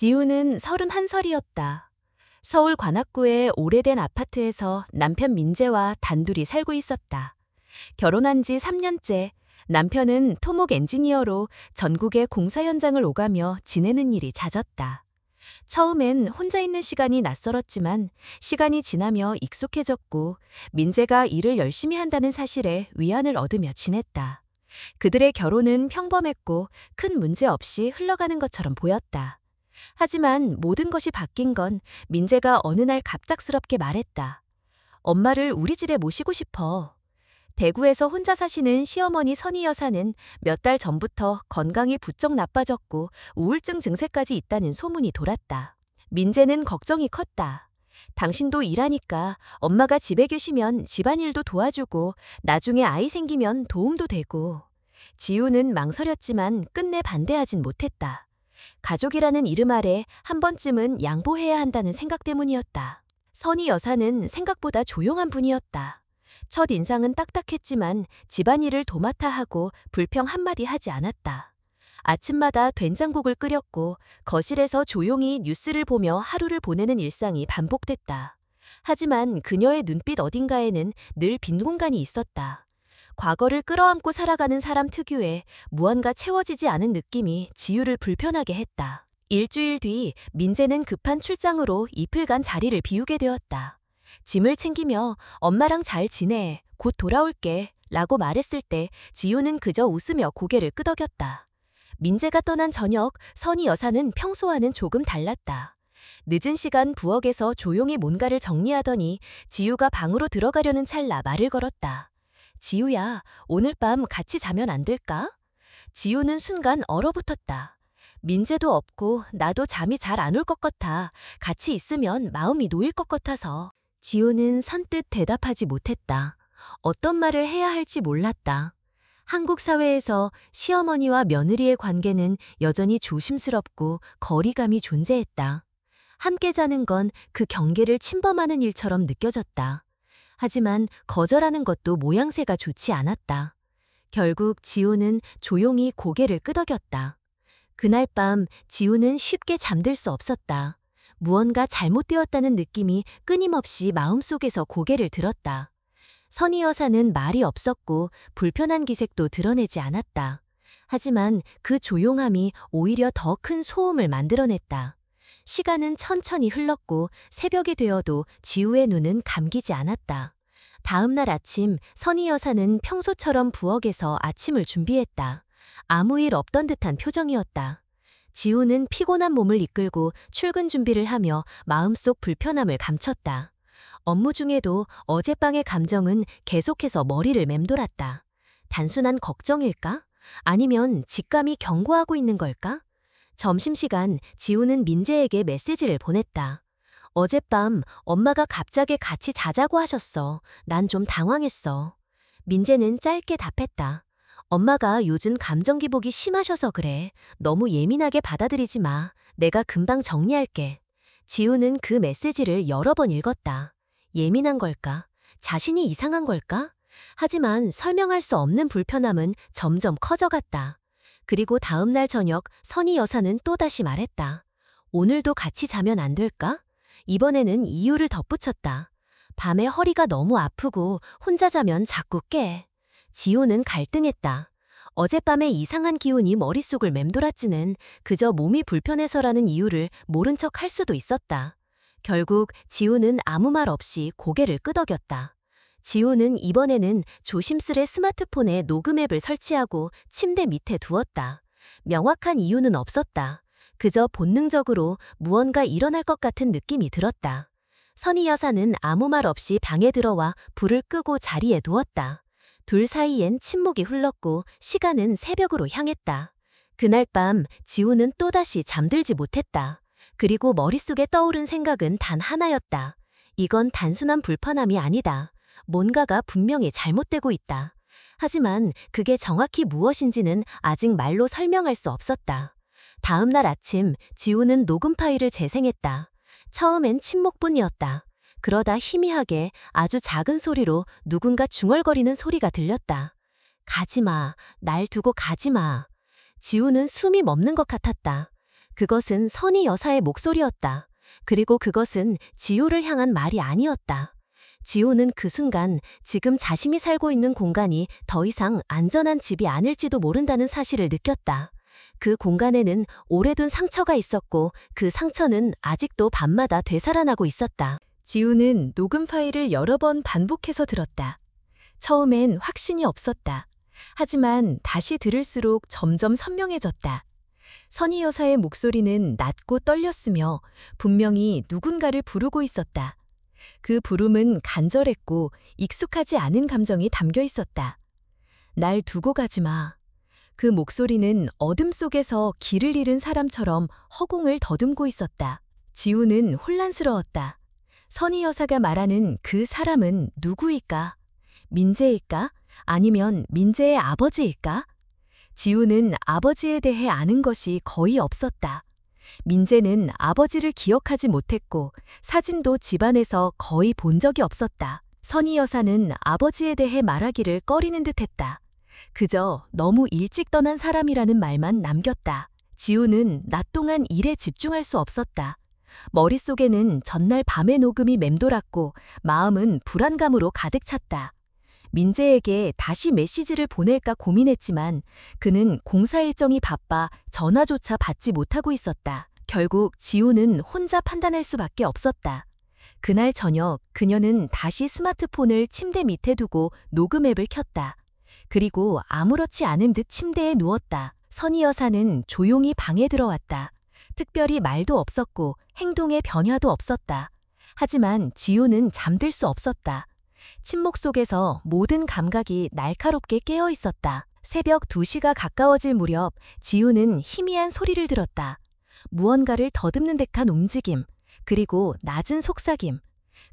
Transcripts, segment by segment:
지우는 31살이었다. 서울 관악구의 오래된 아파트에서 남편 민재와 단둘이 살고 있었다. 결혼한 지 3년째, 남편은 토목 엔지니어로 전국의 공사 현장을 오가며 지내는 일이 잦았다. 처음엔 혼자 있는 시간이 낯설었지만 시간이 지나며 익숙해졌고 민재가 일을 열심히 한다는 사실에 위안을 얻으며 지냈다. 그들의 결혼은 평범했고 큰 문제 없이 흘러가는 것처럼 보였다. 하지만 모든 것이 바뀐 건 민재가 어느 날 갑작스럽게 말했다. 엄마를 우리 집에 모시고 싶어. 대구에서 혼자 사시는 시어머니 선희 여사는 몇 달 전부터 건강이 부쩍 나빠졌고 우울증 증세까지 있다는 소문이 돌았다. 민재는 걱정이 컸다. 당신도 일하니까 엄마가 집에 계시면 집안일도 도와주고 나중에 아이 생기면 도움도 되고. 지우는 망설였지만 끝내 반대하진 못했다. 가족이라는 이름 아래 한 번쯤은 양보해야 한다는 생각 때문이었다. 선희 여사는 생각보다 조용한 분이었다. 첫 인상은 딱딱했지만 집안일을 도맡아 하고 불평 한마디 하지 않았다. 아침마다 된장국을 끓였고 거실에서 조용히 뉴스를 보며 하루를 보내는 일상이 반복됐다. 하지만 그녀의 눈빛 어딘가에는 늘 빈 공간이 있었다. 과거를 끌어안고 살아가는 사람 특유의 무언가 채워지지 않은 느낌이 지우를 불편하게 했다. 일주일 뒤 민재는 급한 출장으로 이틀간 자리를 비우게 되었다. 짐을 챙기며 엄마랑 잘 지내, 곧 돌아올게 라고 말했을 때 지우는 그저 웃으며 고개를 끄덕였다. 민재가 떠난 저녁, 선희 여사는 평소와는 조금 달랐다. 늦은 시간 부엌에서 조용히 뭔가를 정리하더니 지우가 방으로 들어가려는 찰나 말을 걸었다. 지우야, 오늘 밤 같이 자면 안 될까? 지우는 순간 얼어붙었다. 민재도 없고 나도 잠이 잘 안 올 것 같아. 같이 있으면 마음이 놓일 것 같아서. 지우는 선뜻 대답하지 못했다. 어떤 말을 해야 할지 몰랐다. 한국 사회에서 시어머니와 며느리의 관계는 여전히 조심스럽고 거리감이 존재했다. 함께 자는 건 그 경계를 침범하는 일처럼 느껴졌다. 하지만 거절하는 것도 모양새가 좋지 않았다. 결국 지우는 조용히 고개를 끄덕였다. 그날 밤 지우는 쉽게 잠들 수 없었다. 무언가 잘못되었다는 느낌이 끊임없이 마음속에서 고개를 들었다. 선희 여사는 말이 없었고 불편한 기색도 드러내지 않았다. 하지만 그 조용함이 오히려 더 큰 소음을 만들어냈다. 시간은 천천히 흘렀고 새벽이 되어도 지우의 눈은 감기지 않았다. 다음 날 아침 선희 여사는 평소처럼 부엌에서 아침을 준비했다. 아무 일 없던 듯한 표정이었다. 지우는 피곤한 몸을 이끌고 출근 준비를 하며 마음속 불편함을 감췄다. 업무 중에도 어젯밤의 감정은 계속해서 머리를 맴돌았다. 단순한 걱정일까? 아니면 직감이 경고하고 있는 걸까? 점심시간 지우는 민재에게 메시지를 보냈다. 어젯밤 엄마가 갑자기 같이 자자고 하셨어. 난 좀 당황했어. 민재는 짧게 답했다. 엄마가 요즘 감정 기복이 심하셔서 그래. 너무 예민하게 받아들이지 마. 내가 금방 정리할게. 지우는 그 메시지를 여러 번 읽었다. 예민한 걸까? 자신이 이상한 걸까? 하지만 설명할 수 없는 불편함은 점점 커져갔다. 그리고 다음 날 저녁 선희 여사는 또다시 말했다. 오늘도 같이 자면 안 될까? 이번에는 이유를 덧붙였다. 밤에 허리가 너무 아프고 혼자 자면 자꾸 깨. 지우는 갈등했다. 어젯밤에 이상한 기운이 머릿속을 맴돌았지는 그저 몸이 불편해서라는 이유를 모른 척 할 수도 있었다. 결국 지우는 아무 말 없이 고개를 끄덕였다. 지우는 이번에는 조심스레 스마트폰에 녹음 앱을 설치하고 침대 밑에 두었다. 명확한 이유는 없었다. 그저 본능적으로 무언가 일어날 것 같은 느낌이 들었다. 선희 여사는 아무 말 없이 방에 들어와 불을 끄고 자리에 누웠다. 둘 사이엔 침묵이 흘렀고 시간은 새벽으로 향했다. 그날 밤 지우는 또다시 잠들지 못했다. 그리고 머릿속에 떠오른 생각은 단 하나였다. 이건 단순한 불편함이 아니다. 뭔가가 분명히 잘못되고 있다. 하지만 그게 정확히 무엇인지는 아직 말로 설명할 수 없었다. 다음 날 아침 지우는 녹음 파일을 재생했다. 처음엔 침묵뿐이었다. 그러다 희미하게 아주 작은 소리로 누군가 중얼거리는 소리가 들렸다. 가지마, 날 두고 가지마. 지우는 숨이 멎는 것 같았다. 그것은 선희 여사의 목소리였다. 그리고 그것은 지우를 향한 말이 아니었다. 지우는 그 순간 지금 자신이 살고 있는 공간이 더 이상 안전한 집이 아닐지도 모른다는 사실을 느꼈다. 그 공간에는 오래둔 상처가 있었고 그 상처는 아직도 밤마다 되살아나고 있었다. 지우는 녹음 파일을 여러 번 반복해서 들었다. 처음엔 확신이 없었다. 하지만 다시 들을수록 점점 선명해졌다. 선희 여사의 목소리는 낮고 떨렸으며 분명히 누군가를 부르고 있었다. 그 부름은 간절했고 익숙하지 않은 감정이 담겨 있었다. 날 두고 가지 마. 그 목소리는 어둠 속에서 길을 잃은 사람처럼 허공을 더듬고 있었다. 지우는 혼란스러웠다. 선희 여사가 말하는 그 사람은 누구일까? 민재일까? 아니면 민재의 아버지일까? 지우는 아버지에 대해 아는 것이 거의 없었다. 민재는 아버지를 기억하지 못했고 사진도 집안에서 거의 본 적이 없었다. 선희 여사는 아버지에 대해 말하기를 꺼리는 듯했다. 그저 너무 일찍 떠난 사람이라는 말만 남겼다. 지우는 낮 동안 일에 집중할 수 없었다. 머릿속에는 전날 밤의 녹음이 맴돌았고 마음은 불안감으로 가득 찼다. 민재에게 다시 메시지를 보낼까 고민했지만 그는 공사 일정이 바빠 전화조차 받지 못하고 있었다. 결국 지우는 혼자 판단할 수밖에 없었다. 그날 저녁 그녀는 다시 스마트폰을 침대 밑에 두고 녹음 앱을 켰다. 그리고 아무렇지 않은 듯 침대에 누웠다. 선희 여사는 조용히 방에 들어왔다. 특별히 말도 없었고 행동에 변화도 없었다. 하지만 지우는 잠들 수 없었다. 침묵 속에서 모든 감각이 날카롭게 깨어 있었다. 새벽 2시가 가까워질 무렵 지우는 희미한 소리를 들었다. 무언가를 더듬는 듯한 움직임, 그리고 낮은 속삭임.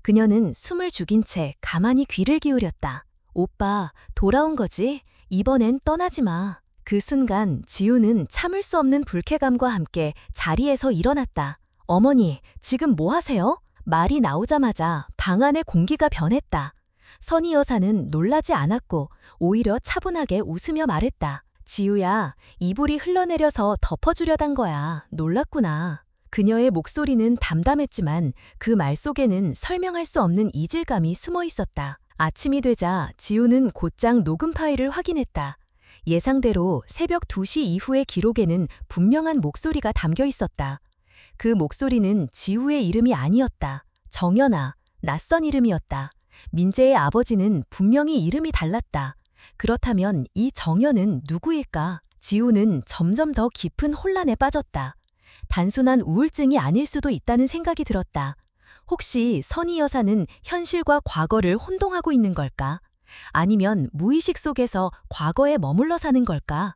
그녀는 숨을 죽인 채 가만히 귀를 기울였다. 오빠, 돌아온 거지? 이번엔 떠나지 마. 그 순간 지우는 참을 수 없는 불쾌감과 함께 자리에서 일어났다. 어머니, 지금 뭐 하세요? 말이 나오자마자 방 안의 공기가 변했다. 선희 여사는 놀라지 않았고 오히려 차분하게 웃으며 말했다. 지우야, 이불이 흘러내려서 덮어주려단 거야. 놀랐구나. 그녀의 목소리는 담담했지만 그 말 속에는 설명할 수 없는 이질감이 숨어 있었다. 아침이 되자 지우는 곧장 녹음 파일을 확인했다. 예상대로 새벽 2시 이후의 기록에는 분명한 목소리가 담겨 있었다. 그 목소리는 지우의 이름이 아니었다. 정연아, 낯선 이름이었다. 민재의 아버지는 분명히 이름이 달랐다. 그렇다면 이 정연은 누구일까? 지우는 점점 더 깊은 혼란에 빠졌다. 단순한 우울증이 아닐 수도 있다는 생각이 들었다. 혹시 선희 여사는 현실과 과거를 혼동하고 있는 걸까? 아니면 무의식 속에서 과거에 머물러 사는 걸까?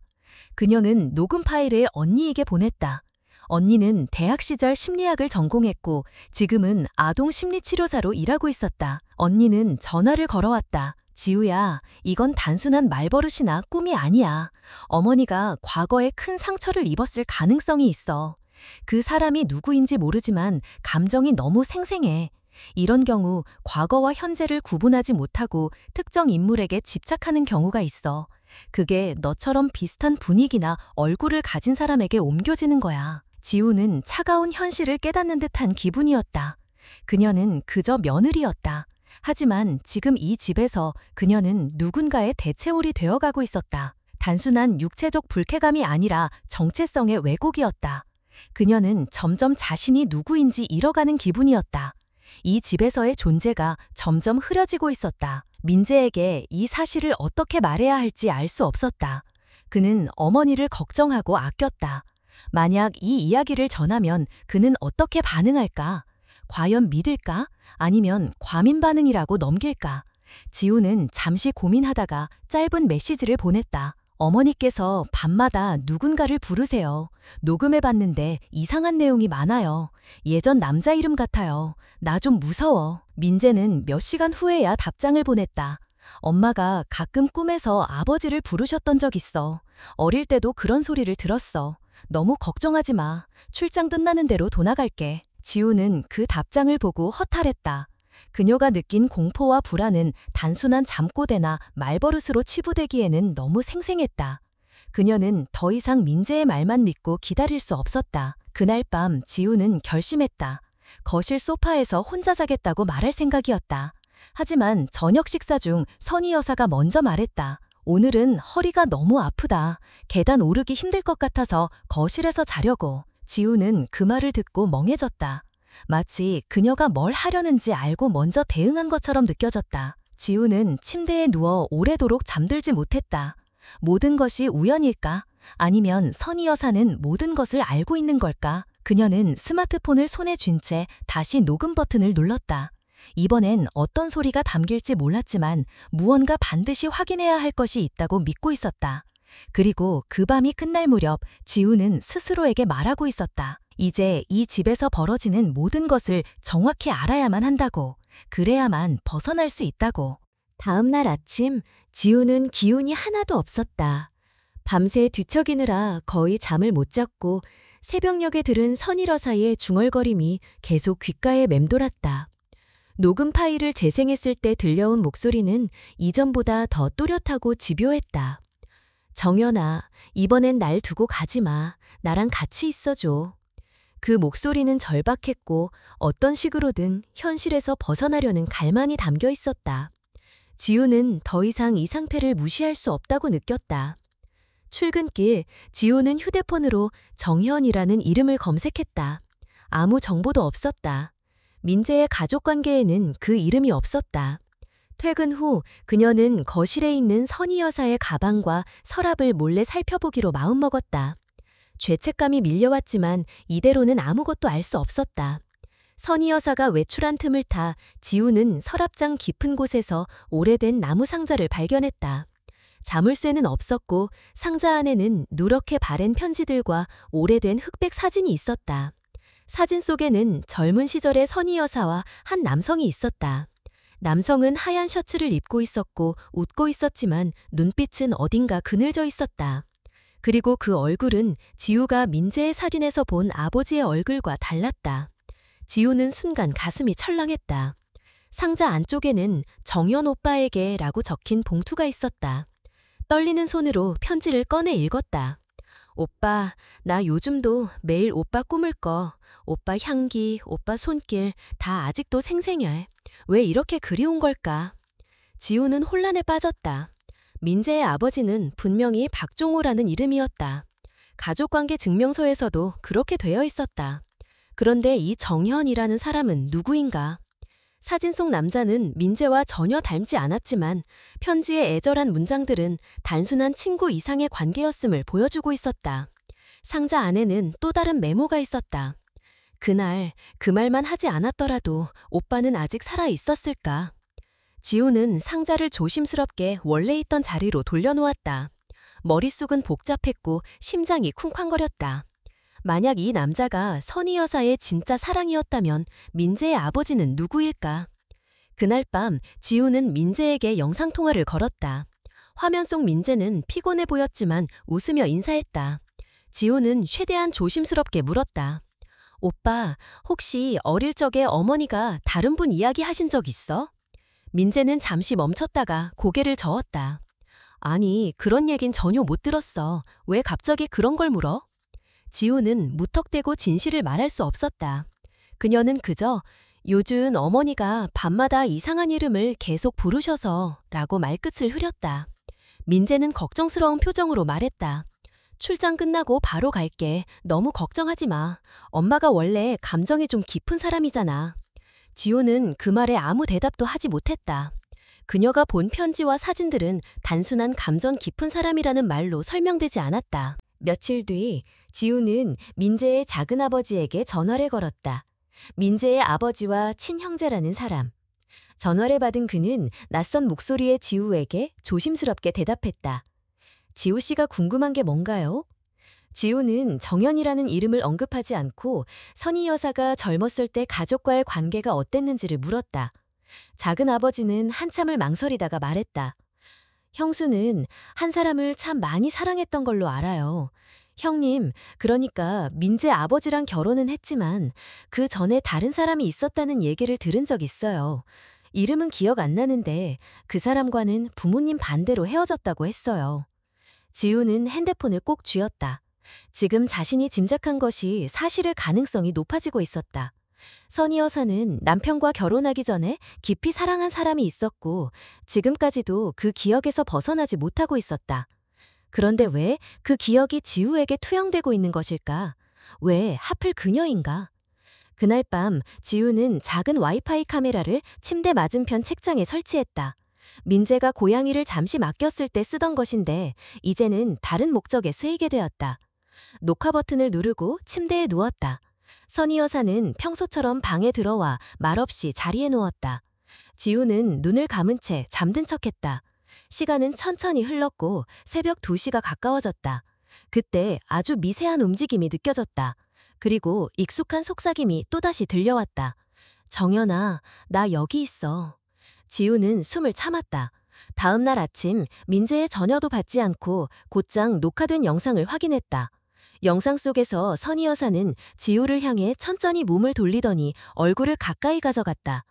그녀는 녹음 파일을 언니에게 보냈다. 언니는 대학 시절 심리학을 전공했고 지금은 아동 심리치료사로 일하고 있었다. 언니는 전화를 걸어왔다. 지우야, 이건 단순한 말버릇이나 꿈이 아니야. 어머니가 과거에 큰 상처를 입었을 가능성이 있어. 그 사람이 누구인지 모르지만 감정이 너무 생생해. 이런 경우 과거와 현재를 구분하지 못하고 특정 인물에게 집착하는 경우가 있어. 그게 너처럼 비슷한 분위기나 얼굴을 가진 사람에게 옮겨지는 거야. 지우는 차가운 현실을 깨닫는 듯한 기분이었다. 그녀는 그저 며느리였다. 하지만 지금 이 집에서 그녀는 누군가의 대체홀이 되어가고 있었다. 단순한 육체적 불쾌감이 아니라 정체성의 왜곡이었다. 그녀는 점점 자신이 누구인지 잃어가는 기분이었다. 이 집에서의 존재가 점점 흐려지고 있었다. 민재에게 이 사실을 어떻게 말해야 할지 알 수 없었다. 그는 어머니를 걱정하고 아꼈다. 만약 이 이야기를 전하면 그는 어떻게 반응할까? 과연 믿을까? 아니면 과민 반응이라고 넘길까? 지우는 잠시 고민하다가 짧은 메시지를 보냈다. 어머니께서 밤마다 누군가를 부르세요. 녹음해봤는데 이상한 내용이 많아요. 예전 남자 이름 같아요. 나 좀 무서워. 민재는 몇 시간 후에야 답장을 보냈다. 엄마가 가끔 꿈에서 아버지를 부르셨던 적 있어. 어릴 때도 그런 소리를 들었어. 너무 걱정하지 마. 출장 끝나는 대로 돌아갈게. 지우는 그 답장을 보고 허탈했다. 그녀가 느낀 공포와 불안은 단순한 잠꼬대나 말버릇으로 치부되기에는 너무 생생했다. 그녀는 더 이상 민재의 말만 믿고 기다릴 수 없었다. 그날 밤 지우는 결심했다. 거실 소파에서 혼자 자겠다고 말할 생각이었다. 하지만 저녁 식사 중 선희 여사가 먼저 말했다. 오늘은 허리가 너무 아프다. 계단 오르기 힘들 것 같아서 거실에서 자려고. 지우는 그 말을 듣고 멍해졌다. 마치 그녀가 뭘 하려는지 알고 먼저 대응한 것처럼 느껴졌다. 지우는 침대에 누워 오래도록 잠들지 못했다. 모든 것이 우연일까? 아니면 선희 여사는 모든 것을 알고 있는 걸까? 그녀는 스마트폰을 손에 쥔 채 다시 녹음 버튼을 눌렀다. 이번엔 어떤 소리가 담길지 몰랐지만 무언가 반드시 확인해야 할 것이 있다고 믿고 있었다. 그리고 그 밤이 끝날 무렵 지우는 스스로에게 말하고 있었다. 이제 이 집에서 벌어지는 모든 것을 정확히 알아야만 한다고. 그래야만 벗어날 수 있다고. 다음 날 아침, 지우는 기운이 하나도 없었다. 밤새 뒤척이느라 거의 잠을 못 잤고 새벽녘에 들은 선희 여사의 중얼거림이 계속 귓가에 맴돌았다. 녹음 파일을 재생했을 때 들려온 목소리는 이전보다 더 또렷하고 집요했다. 정연아, 이번엔 날 두고 가지 마. 나랑 같이 있어줘. 그 목소리는 절박했고 어떤 식으로든 현실에서 벗어나려는 갈망이 담겨 있었다. 지우는 더 이상 이 상태를 무시할 수 없다고 느꼈다. 출근길, 지우는 휴대폰으로 정현이라는 이름을 검색했다. 아무 정보도 없었다. 민재의 가족관계에는 그 이름이 없었다. 퇴근 후 그녀는 거실에 있는 선희 여사의 가방과 서랍을 몰래 살펴보기로 마음먹었다. 죄책감이 밀려왔지만 이대로는 아무것도 알 수 없었다. 선희 여사가 외출한 틈을 타 지우는 서랍장 깊은 곳에서 오래된 나무 상자를 발견했다. 자물쇠는 없었고 상자 안에는 누렇게 바랜 편지들과 오래된 흑백 사진이 있었다. 사진 속에는 젊은 시절의 선희 여사와 한 남성이 있었다. 남성은 하얀 셔츠를 입고 있었고 웃고 있었지만 눈빛은 어딘가 그늘져 있었다. 그리고 그 얼굴은 지우가 민재의 살인에서 본 아버지의 얼굴과 달랐다. 지우는 순간 가슴이 철렁했다. 상자 안쪽에는 정연 오빠에게 라고 적힌 봉투가 있었다. 떨리는 손으로 편지를 꺼내 읽었다. 오빠, 나 요즘도 매일 오빠 꿈을 꿔. 오빠 향기, 오빠 손길 다 아직도 생생해. 왜 이렇게 그리운 걸까? 지우는 혼란에 빠졌다. 민재의 아버지는 분명히 박종호라는 이름이었다. 가족관계 증명서에서도 그렇게 되어 있었다. 그런데 이 정현이라는 사람은 누구인가? 사진 속 남자는 민재와 전혀 닮지 않았지만 편지의 애절한 문장들은 단순한 친구 이상의 관계였음을 보여주고 있었다. 상자 안에는 또 다른 메모가 있었다. 그날 그 말만 하지 않았더라도 오빠는 아직 살아 있었을까? 지우는 상자를 조심스럽게 원래 있던 자리로 돌려놓았다. 머릿속은 복잡했고 심장이 쿵쾅거렸다. 만약 이 남자가 선희 여사의 진짜 사랑이었다면 민재의 아버지는 누구일까? 그날 밤 지우는 민재에게 영상통화를 걸었다. 화면 속 민재는 피곤해 보였지만 웃으며 인사했다. 지우는 최대한 조심스럽게 물었다. 오빠, 혹시 어릴 적에 어머니가 다른 분 이야기하신 적 있어? 민재는 잠시 멈췄다가 고개를 저었다. 아니, 그런 얘긴 전혀 못 들었어. 왜 갑자기 그런 걸 물어? 지우는 무턱대고 진실을 말할 수 없었다. 그녀는 그저 요즘 어머니가 밤마다 이상한 이름을 계속 부르셔서 라고 말끝을 흐렸다. 민재는 걱정스러운 표정으로 말했다. 출장 끝나고 바로 갈게. 너무 걱정하지 마. 엄마가 원래 감정이 좀 깊은 사람이잖아. 지우는 그 말에 아무 대답도 하지 못했다. 그녀가 본 편지와 사진들은 단순한 감정 깊은 사람이라는 말로 설명되지 않았다. 며칠 뒤 지우는 민재의 작은아버지에게 전화를 걸었다. 민재의 아버지와 친형제라는 사람. 전화를 받은 그는 낯선 목소리의 지우에게 조심스럽게 대답했다. 지우 씨가 궁금한 게 뭔가요? 지우는 정연이라는 이름을 언급하지 않고 선희 여사가 젊었을 때 가족과의 관계가 어땠는지를 물었다. 작은아버지는 한참을 망설이다가 말했다. 형수는 한 사람을 참 많이 사랑했던 걸로 알아요. 형님, 그러니까 민재 아버지랑 결혼은 했지만 그 전에 다른 사람이 있었다는 얘기를 들은 적 있어요. 이름은 기억 안 나는데 그 사람과는 부모님 반대로 헤어졌다고 했어요. 지우는 핸드폰을 꼭 쥐었다. 지금 자신이 짐작한 것이 사실일 가능성이 높아지고 있었다. 선희 여사는 남편과 결혼하기 전에 깊이 사랑한 사람이 있었고 지금까지도 그 기억에서 벗어나지 못하고 있었다. 그런데 왜 그 기억이 지우에게 투영되고 있는 것일까? 왜 하필 그녀인가? 그날 밤 지우는 작은 와이파이 카메라를 침대 맞은편 책장에 설치했다. 민재가 고양이를 잠시 맡겼을 때 쓰던 것인데 이제는 다른 목적에 쓰이게 되었다. 녹화 버튼을 누르고 침대에 누웠다. 선희 여사는 평소처럼 방에 들어와 말없이 자리에 누웠다. 지우는 눈을 감은 채 잠든 척했다. 시간은 천천히 흘렀고 새벽 2시가 가까워졌다. 그때 아주 미세한 움직임이 느껴졌다. 그리고 익숙한 속삭임이 또다시 들려왔다. 정연아, 나 여기 있어. 지우는 숨을 참았다. 다음 날 아침 민재의 전화도 받지 않고 곧장 녹화된 영상을 확인했다. 영상 속에서 선희 여사는 지우를 향해 천천히 몸을 돌리더니 얼굴을 가까이 가져갔다.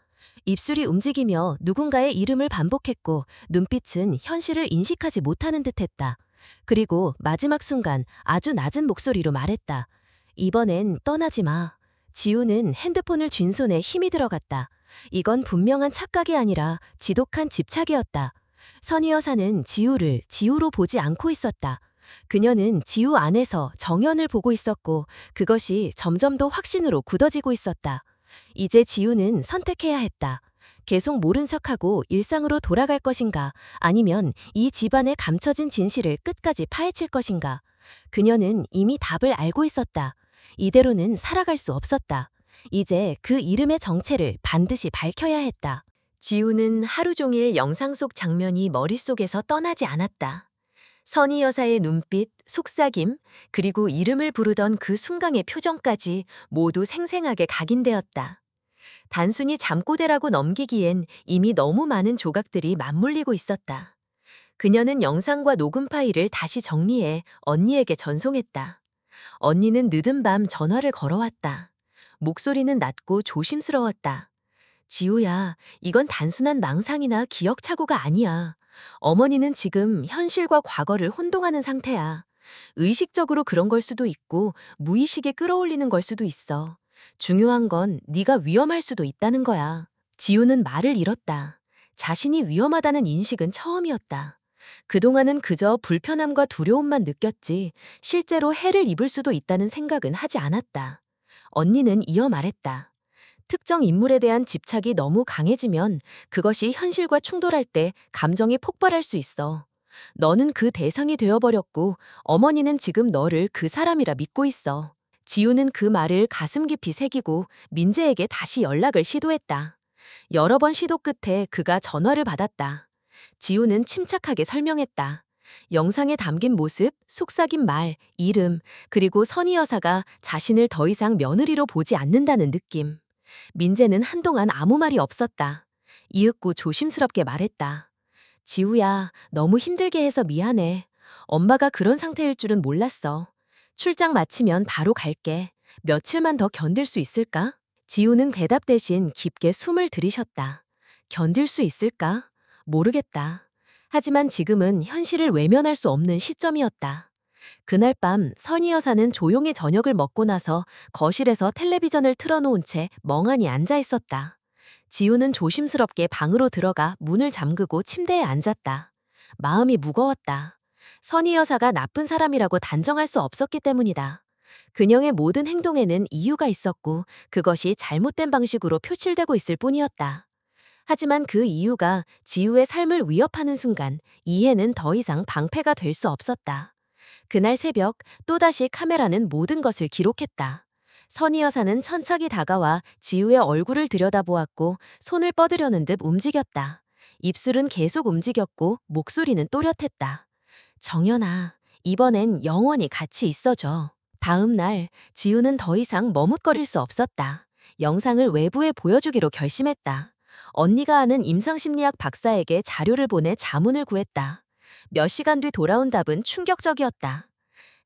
입술이 움직이며 누군가의 이름을 반복했고 눈빛은 현실을 인식하지 못하는 듯했다. 그리고 마지막 순간 아주 낮은 목소리로 말했다. 이번엔 떠나지 마. 지우는 핸드폰을 쥔 손에 힘이 들어갔다. 이건 분명한 착각이 아니라 지독한 집착이었다. 선희 여사는 지우를 지우로 보지 않고 있었다. 그녀는 지우 안에서 정연을 보고 있었고 그것이 점점 더 확신으로 굳어지고 있었다. 이제 지우는 선택해야 했다. 계속 모른 척하고 일상으로 돌아갈 것인가 아니면 이 집안에 감춰진 진실을 끝까지 파헤칠 것인가. 그녀는 이미 답을 알고 있었다. 이대로는 살아갈 수 없었다. 이제 그 이름의 정체를 반드시 밝혀야 했다. 지우는 하루 종일 영상 속 장면이 머릿속에서 떠나지 않았다. 선희 여사의 눈빛, 속삭임, 그리고 이름을 부르던 그 순간의 표정까지 모두 생생하게 각인되었다. 단순히 잠꼬대라고 넘기기엔 이미 너무 많은 조각들이 맞물리고 있었다. 그녀는 영상과 녹음 파일을 다시 정리해 언니에게 전송했다. 언니는 늦은 밤 전화를 걸어왔다. 목소리는 낮고 조심스러웠다. 지우야, 이건 단순한 망상이나 기억 착오가 아니야. 어머니는 지금 현실과 과거를 혼동하는 상태야. 의식적으로 그런 걸 수도 있고 무의식에 끌어올리는 걸 수도 있어. 중요한 건 네가 위험할 수도 있다는 거야. 지우는 말을 잃었다. 자신이 위험하다는 인식은 처음이었다. 그동안은 그저 불편함과 두려움만 느꼈지 실제로 해를 입을 수도 있다는 생각은 하지 않았다. 언니는 이어 말했다. 특정 인물에 대한 집착이 너무 강해지면 그것이 현실과 충돌할 때 감정이 폭발할 수 있어. 너는 그 대상이 되어버렸고 어머니는 지금 너를 그 사람이라 믿고 있어. 지우는 그 말을 가슴 깊이 새기고 민재에게 다시 연락을 시도했다. 여러 번 시도 끝에 그가 전화를 받았다. 지우는 침착하게 설명했다. 영상에 담긴 모습, 속삭임 말, 이름, 그리고 선희 여사가 자신을 더 이상 며느리로 보지 않는다는 느낌. 민재는 한동안 아무 말이 없었다. 이윽고 조심스럽게 말했다. 지우야, 너무 힘들게 해서 미안해. 엄마가 그런 상태일 줄은 몰랐어. 출장 마치면 바로 갈게. 며칠만 더 견딜 수 있을까? 지우는 대답 대신 깊게 숨을 들이셨다. 견딜 수 있을까? 모르겠다. 하지만 지금은 현실을 외면할 수 없는 시점이었다. 그날 밤 선희 여사는 조용히 저녁을 먹고 나서 거실에서 텔레비전을 틀어놓은 채 멍하니 앉아 있었다. 지우는 조심스럽게 방으로 들어가 문을 잠그고 침대에 앉았다. 마음이 무거웠다. 선희 여사가 나쁜 사람이라고 단정할 수 없었기 때문이다. 그녀의 모든 행동에는 이유가 있었고 그것이 잘못된 방식으로 표출되고 있을 뿐이었다. 하지만 그 이유가 지우의 삶을 위협하는 순간 이해는 더 이상 방패가 될 수 없었다. 그날 새벽 또다시 카메라는 모든 것을 기록했다. 선희 여사는 천천히 다가와 지우의 얼굴을 들여다보았고 손을 뻗으려는 듯 움직였다. 입술은 계속 움직였고 목소리는 또렷했다. 정연아, 이번엔 영원히 같이 있어줘. 다음 날 지우는 더 이상 머뭇거릴 수 없었다. 영상을 외부에 보여주기로 결심했다. 언니가 아는 임상심리학 박사에게 자료를 보내 자문을 구했다. 몇 시간 뒤 돌아온 답은 충격적이었다.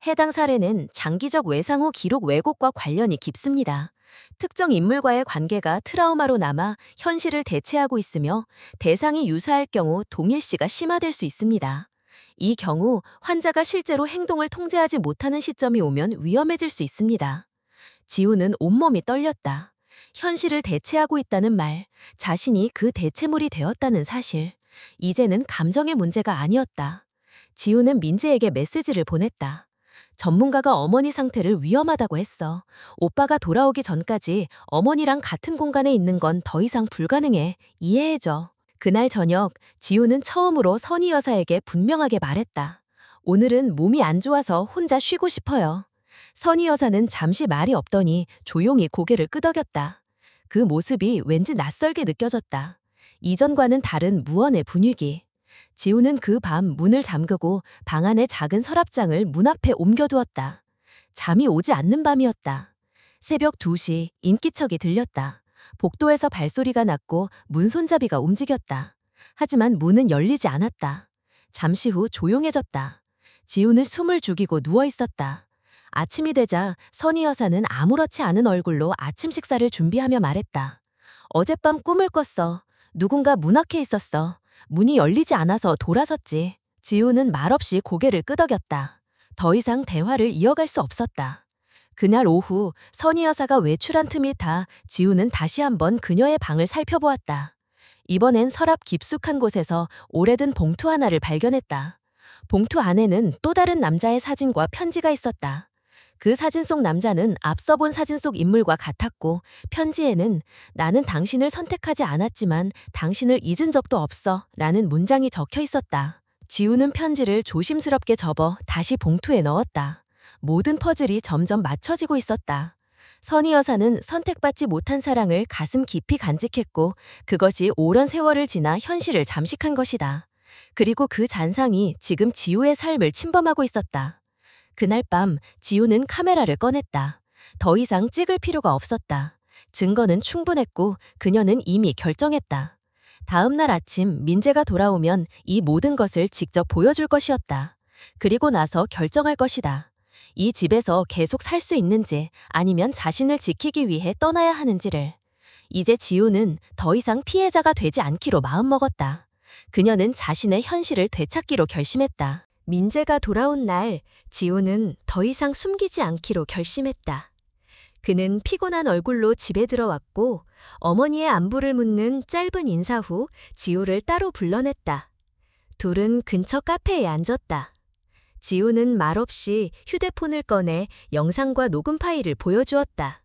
해당 사례는 장기적 외상 후 기록 왜곡과 관련이 깊습니다. 특정 인물과의 관계가 트라우마로 남아 현실을 대체하고 있으며 대상이 유사할 경우 동일시가 심화될 수 있습니다. 이 경우 환자가 실제로 행동을 통제하지 못하는 시점이 오면 위험해질 수 있습니다. 지우는 온몸이 떨렸다. 현실을 대체하고 있다는 말, 자신이 그 대체물이 되었다는 사실. 이제는 감정의 문제가 아니었다. 지우는 민재에게 메시지를 보냈다. 전문가가 어머니 상태를 위험하다고 했어. 오빠가 돌아오기 전까지 어머니랑 같은 공간에 있는 건 더 이상 불가능해. 이해해줘. 그날 저녁, 지우는 처음으로 선희 여사에게 분명하게 말했다. 오늘은 몸이 안 좋아서 혼자 쉬고 싶어요. 선희 여사는 잠시 말이 없더니 조용히 고개를 끄덕였다. 그 모습이 왠지 낯설게 느껴졌다. 이전과는 다른 무언의 분위기. 지우는 그 밤 문을 잠그고 방 안의 작은 서랍장을 문 앞에 옮겨두었다. 잠이 오지 않는 밤이었다. 새벽 2시 인기척이 들렸다. 복도에서 발소리가 났고 문 손잡이가 움직였다. 하지만 문은 열리지 않았다. 잠시 후 조용해졌다. 지우는 숨을 죽이고 누워 있었다. 아침이 되자 선희 여사는 아무렇지 않은 얼굴로 아침 식사를 준비하며 말했다. 어젯밤 꿈을 꿨어. 누군가 문 앞에 있었어. 문이 열리지 않아서 돌아섰지. 지우는 말없이 고개를 끄덕였다. 더 이상 대화를 이어갈 수 없었다. 그날 오후 선희 여사가 외출한 틈이 타 지우는 다시 한번 그녀의 방을 살펴보았다. 이번엔 서랍 깊숙한 곳에서 오래된 봉투 하나를 발견했다. 봉투 안에는 또 다른 남자의 사진과 편지가 있었다. 그 사진 속 남자는 앞서 본 사진 속 인물과 같았고 편지에는 나는 당신을 선택하지 않았지만 당신을 잊은 적도 없어 라는 문장이 적혀 있었다. 지우는 편지를 조심스럽게 접어 다시 봉투에 넣었다. 모든 퍼즐이 점점 맞춰지고 있었다. 선희 여사는 선택받지 못한 사랑을 가슴 깊이 간직했고 그것이 오랜 세월을 지나 현실을 잠식한 것이다. 그리고 그 잔상이 지금 지우의 삶을 침범하고 있었다. 그날 밤 지우는 카메라를 꺼냈다. 더 이상 찍을 필요가 없었다. 증거는 충분했고 그녀는 이미 결정했다. 다음 날 아침 민재가 돌아오면 이 모든 것을 직접 보여줄 것이었다. 그리고 나서 결정할 것이다. 이 집에서 계속 살 수 있는지 아니면 자신을 지키기 위해 떠나야 하는지를. 이제 지우는 더 이상 피해자가 되지 않기로 마음먹었다. 그녀는 자신의 현실을 되찾기로 결심했다. 민재가 돌아온 날 지우는 더 이상 숨기지 않기로 결심했다. 그는 피곤한 얼굴로 집에 들어왔고 어머니의 안부를 묻는 짧은 인사 후 지우를 따로 불러냈다. 둘은 근처 카페에 앉았다. 지우는 말없이 휴대폰을 꺼내 영상과 녹음 파일을 보여주었다.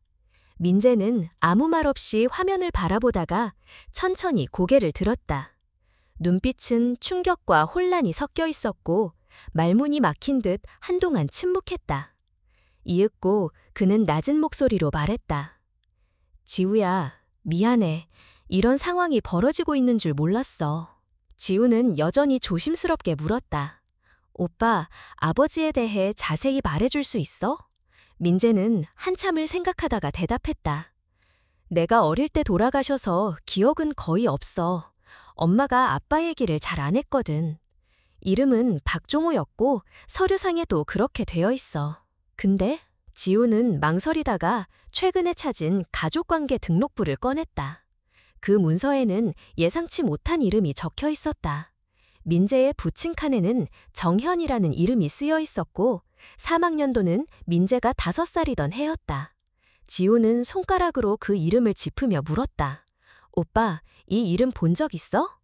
민재는 아무 말 없이 화면을 바라보다가 천천히 고개를 들었다. 눈빛은 충격과 혼란이 섞여 있었고 말문이 막힌 듯 한동안 침묵했다. 이윽고 그는 낮은 목소리로 말했다. 지우야, 미안해. 이런 상황이 벌어지고 있는 줄 몰랐어. 지우는 여전히 조심스럽게 물었다. 오빠, 아버지에 대해 자세히 말해줄 수 있어? 민재는 한참을 생각하다가 대답했다. 내가 어릴 때 돌아가셔서 기억은 거의 없어. 엄마가 아빠 얘기를 잘 안 했거든. 이름은 박종호였고 서류상에도 그렇게 되어 있어. 근데 지우는 망설이다가 최근에 찾은 가족관계 등록부를 꺼냈다. 그 문서에는 예상치 못한 이름이 적혀 있었다. 민재의 부친 칸에는 정현이라는 이름이 쓰여 있었고 사망연도는 민재가 5살이던 해였다. 지우는 손가락으로 그 이름을 짚으며 물었다. 오빠, 이 이름 본 적 있어?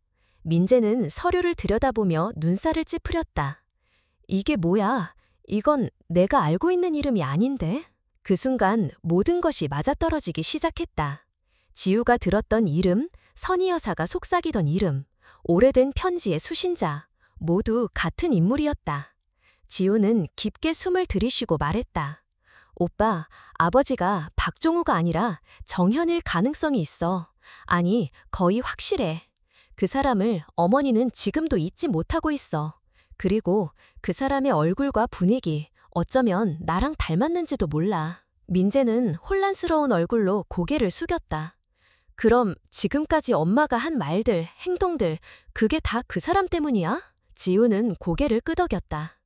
민재는 서류를 들여다보며 눈살을 찌푸렸다. 이게 뭐야? 이건 내가 알고 있는 이름이 아닌데? 그 순간 모든 것이 맞아떨어지기 시작했다. 지우가 들었던 이름, 선희 여사가 속삭이던 이름, 오래된 편지의 수신자, 모두 같은 인물이었다. 지우는 깊게 숨을 들이쉬고 말했다. 오빠, 아버지가 박종우가 아니라 정현일 가능성이 있어. 아니, 거의 확실해. 그 사람을 어머니는 지금도 잊지 못하고 있어. 그리고 그 사람의 얼굴과 분위기, 어쩌면 나랑 닮았는지도 몰라. 민재는 혼란스러운 얼굴로 고개를 숙였다. 그럼 지금까지 엄마가 한 말들, 행동들, 그게 다 그 사람 때문이야? 지우는 고개를 끄덕였다.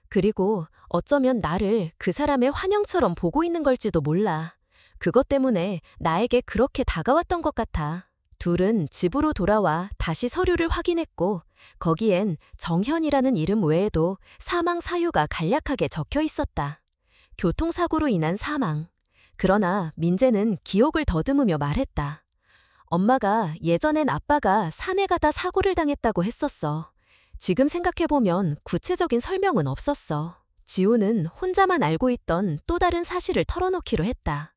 그리고 어쩌면 나를 그 사람의 환영처럼 보고 있는 걸지도 몰라. 그것 때문에 나에게 그렇게 다가왔던 것 같아. 둘은 집으로 돌아와 다시 서류를 확인했고 거기엔 정현이라는 이름 외에도 사망 사유가 간략하게 적혀 있었다. 교통사고로 인한 사망. 그러나 민재는 기억을 더듬으며 말했다. 엄마가 예전엔 아빠가 산에 가다 사고를 당했다고 했었어. 지금 생각해보면 구체적인 설명은 없었어. 지우는 혼자만 알고 있던 또 다른 사실을 털어놓기로 했다.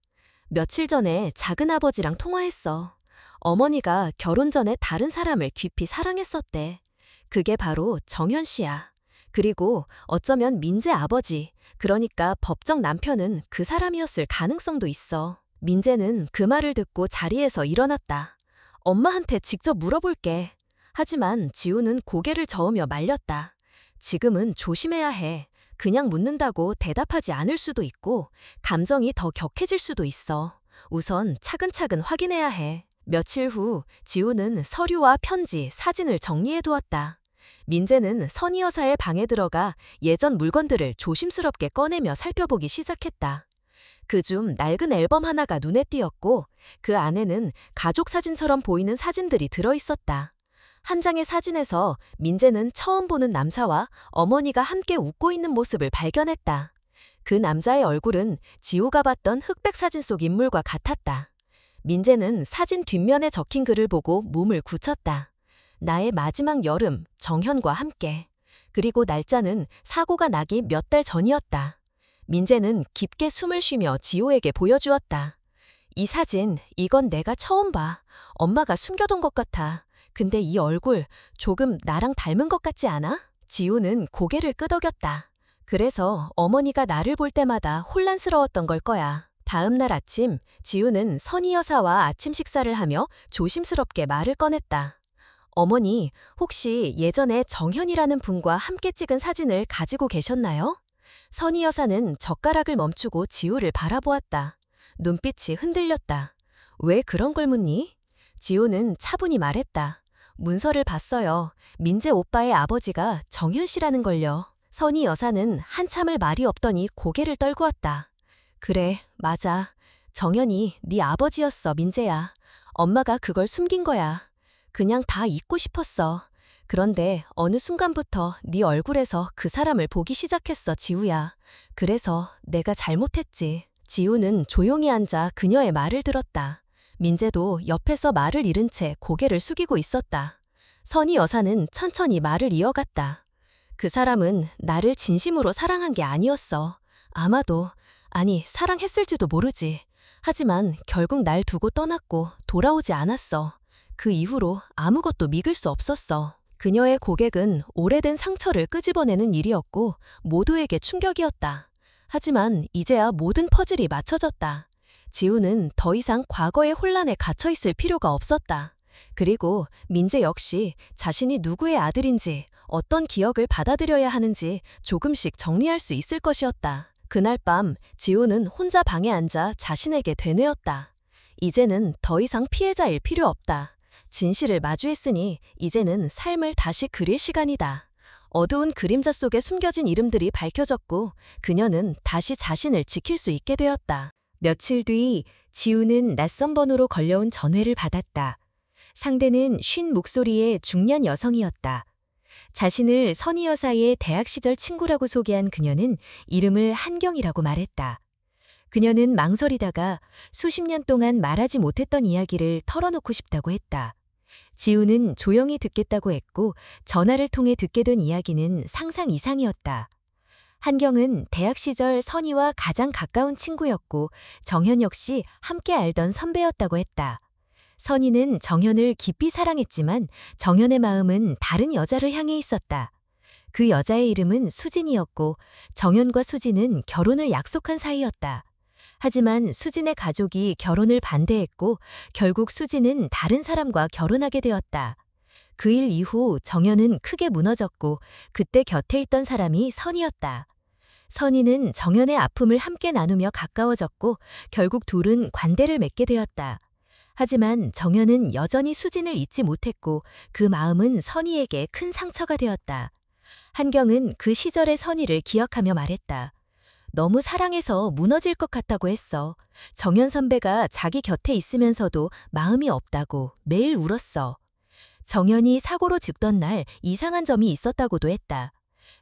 며칠 전에 작은아버지랑 통화했어. 어머니가 결혼 전에 다른 사람을 깊이 사랑했었대. 그게 바로 정현 씨야. 그리고 어쩌면 민재 아버지, 그러니까 법정 남편은 그 사람이었을 가능성도 있어. 민재는 그 말을 듣고 자리에서 일어났다. 엄마한테 직접 물어볼게. 하지만 지우는 고개를 저으며 말렸다. 지금은 조심해야 해. 그냥 묻는다고 대답하지 않을 수도 있고 감정이 더 격해질 수도 있어. 우선 차근차근 확인해야 해. 며칠 후 지우는 서류와 편지, 사진을 정리해 두었다. 민재는 선희 여사의 방에 들어가 예전 물건들을 조심스럽게 꺼내며 살펴보기 시작했다. 그중 낡은 앨범 하나가 눈에 띄었고 그 안에는 가족 사진처럼 보이는 사진들이 들어있었다. 한 장의 사진에서 민재는 처음 보는 남자와 어머니가 함께 웃고 있는 모습을 발견했다. 그 남자의 얼굴은 지우가 봤던 흑백 사진 속 인물과 같았다. 민재는 사진 뒷면에 적힌 글을 보고 몸을 굳혔다. 나의 마지막 여름, 정현과 함께. 그리고 날짜는 사고가 나기 몇 달 전이었다. 민재는 깊게 숨을 쉬며 지호에게 보여주었다. 이 사진, 이건 내가 처음 봐. 엄마가 숨겨둔 것 같아. 근데 이 얼굴 조금 나랑 닮은 것 같지 않아? 지우는 고개를 끄덕였다. 그래서 어머니가 나를 볼 때마다 혼란스러웠던 걸 거야. 다음 날 아침, 지우는 선희 여사와 아침 식사를 하며 조심스럽게 말을 꺼냈다. 어머니, 혹시 예전에 정현이라는 분과 함께 찍은 사진을 가지고 계셨나요? 선희 여사는 젓가락을 멈추고 지우를 바라보았다. 눈빛이 흔들렸다. 왜 그런 걸 묻니? 지우는 차분히 말했다. 문서를 봤어요. 민재 오빠의 아버지가 정현 씨라는 걸요. 선희 여사는 한참을 말이 없더니 고개를 떨구었다. 그래, 맞아. 정현이 네 아버지였어, 민재야. 엄마가 그걸 숨긴 거야. 그냥 다 잊고 싶었어. 그런데 어느 순간부터 네 얼굴에서 그 사람을 보기 시작했어, 지우야. 그래서 내가 잘못했지. 지우는 조용히 앉아 그녀의 말을 들었다. 민재도 옆에서 말을 잃은 채 고개를 숙이고 있었다. 선희 여사는 천천히 말을 이어갔다. 그 사람은 나를 진심으로 사랑한 게 아니었어. 아마도, 아니, 사랑했을지도 모르지. 하지만 결국 날 두고 떠났고 돌아오지 않았어. 그 이후로 아무것도 믿을 수 없었어. 그녀의 고백은 오래된 상처를 끄집어내는 일이었고 모두에게 충격이었다. 하지만 이제야 모든 퍼즐이 맞춰졌다. 지우는 더 이상 과거의 혼란에 갇혀 있을 필요가 없었다. 그리고 민재 역시 자신이 누구의 아들인지 어떤 기억을 받아들여야 하는지 조금씩 정리할 수 있을 것이었다. 그날 밤 지우는 혼자 방에 앉아 자신에게 되뇌었다. 이제는 더 이상 피해자일 필요 없다. 진실을 마주했으니 이제는 삶을 다시 그릴 시간이다. 어두운 그림자 속에 숨겨진 이름들이 밝혀졌고 그녀는 다시 자신을 지킬 수 있게 되었다. 며칠 뒤 지우는 낯선 번호로 걸려온 전화를 받았다. 상대는 쉰 목소리의 중년 여성이었다. 자신을 선희 여사의 대학 시절 친구라고 소개한 그녀는 이름을 한경이라고 말했다. 그녀는 망설이다가 수십 년 동안 말하지 못했던 이야기를 털어놓고 싶다고 했다. 지우는 조용히 듣겠다고 했고 전화를 통해 듣게 된 이야기는 상상 이상이었다. 한경은 대학 시절 선희와 가장 가까운 친구였고 정현 역시 함께 알던 선배였다고 했다. 선희는 정현을 깊이 사랑했지만 정현의 마음은 다른 여자를 향해 있었다. 그 여자의 이름은 수진이었고 정현과 수진은 결혼을 약속한 사이였다. 하지만 수진의 가족이 결혼을 반대했고 결국 수진은 다른 사람과 결혼하게 되었다. 그 일 이후 정현은 크게 무너졌고 그때 곁에 있던 사람이 선희였다. 선희는 정현의 아픔을 함께 나누며 가까워졌고 결국 둘은 관대를 맺게 되었다. 하지만 정현은 여전히 수진을 잊지 못했고 그 마음은 선희에게 큰 상처가 되었다. 한경은 그 시절의 선희를 기억하며 말했다. 너무 사랑해서 무너질 것 같다고 했어. 정연 선배가 자기 곁에 있으면서도 마음이 없다고 매일 울었어. 정연이 사고로 죽던 날 이상한 점이 있었다고도 했다.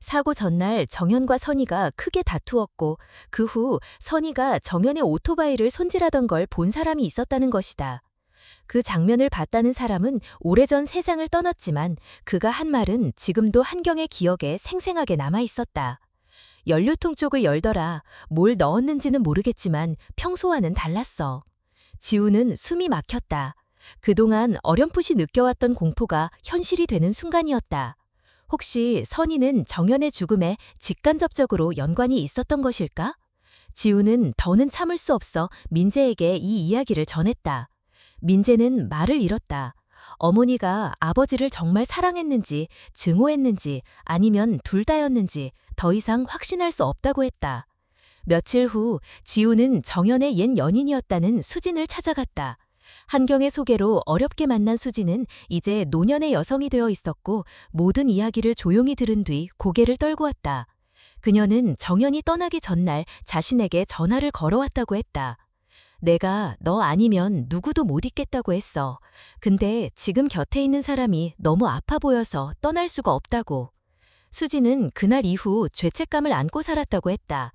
사고 전날 정연과 선희가 크게 다투었고 그 후 선희가 정연의 오토바이를 손질하던 걸 본 사람이 있었다는 것이다. 그 장면을 봤다는 사람은 오래전 세상을 떠났지만 그가 한 말은 지금도 한경의 기억에 생생하게 남아 있었다. 연료통 쪽을 열더라. 뭘 넣었는지는 모르겠지만 평소와는 달랐어. 지우는 숨이 막혔다. 그동안 어렴풋이 느껴왔던 공포가 현실이 되는 순간이었다. 혹시 선희는 정연의 죽음에 직간접적으로 연관이 있었던 것일까? 지우는 더는 참을 수 없어 민재에게 이 이야기를 전했다. 민재는 말을 잃었다. 어머니가 아버지를 정말 사랑했는지, 증오했는지, 아니면 둘 다였는지 더 이상 확신할 수 없다고 했다. 며칠 후 지우는 정연의 옛 연인이었다는 수진을 찾아갔다. 한경의 소개로 어렵게 만난 수진은 이제 노년의 여성이 되어 있었고 모든 이야기를 조용히 들은 뒤 고개를 떨고 왔다. 그녀는 정연이 떠나기 전날 자신에게 전화를 걸어왔다고 했다. 내가 너 아니면 누구도 못 있겠다고 했어. 근데 지금 곁에 있는 사람이 너무 아파 보여서 떠날 수가 없다고. 수지는 그날 이후 죄책감을 안고 살았다고 했다.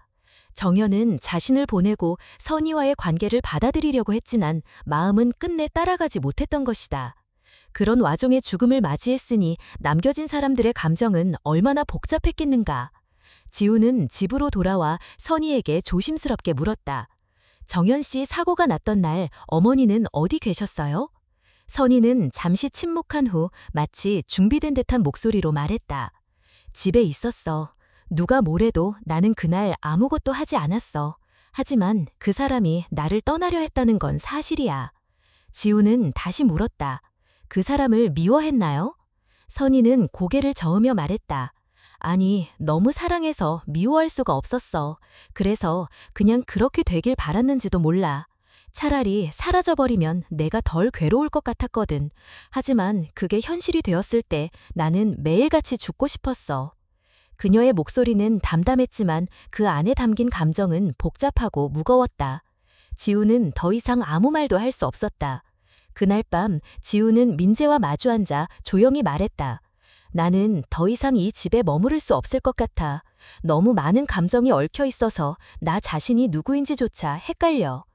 정연은 자신을 보내고 선희와의 관계를 받아들이려고 했지만 마음은 끝내 따라가지 못했던 것이다. 그런 와중에 죽음을 맞이했으니 남겨진 사람들의 감정은 얼마나 복잡했겠는가. 지우는 집으로 돌아와 선희에게 조심스럽게 물었다. 정연 씨 사고가 났던 날 어머니는 어디 계셨어요? 선희는 잠시 침묵한 후 마치 준비된 듯한 목소리로 말했다. 집에 있었어. 누가 뭐래도 나는 그날 아무것도 하지 않았어. 하지만 그 사람이 나를 떠나려 했다는 건 사실이야. 지우는 다시 물었다. 그 사람을 미워했나요? 선희는 고개를 저으며 말했다. 아니, 너무 사랑해서 미워할 수가 없었어. 그래서 그냥 그렇게 되길 바랐는지도 몰라. 차라리 사라져버리면 내가 덜 괴로울 것 같았거든. 하지만 그게 현실이 되었을 때 나는 매일같이 죽고 싶었어. 그녀의 목소리는 담담했지만 그 안에 담긴 감정은 복잡하고 무거웠다. 지우는 더 이상 아무 말도 할 수 없었다. 그날 밤 지우는 민재와 마주 앉아 조용히 말했다. 나는 더 이상 이 집에 머무를 수 없을 것 같아. 너무 많은 감정이 얽혀 있어서 나 자신이 누구인지조차 헷갈려.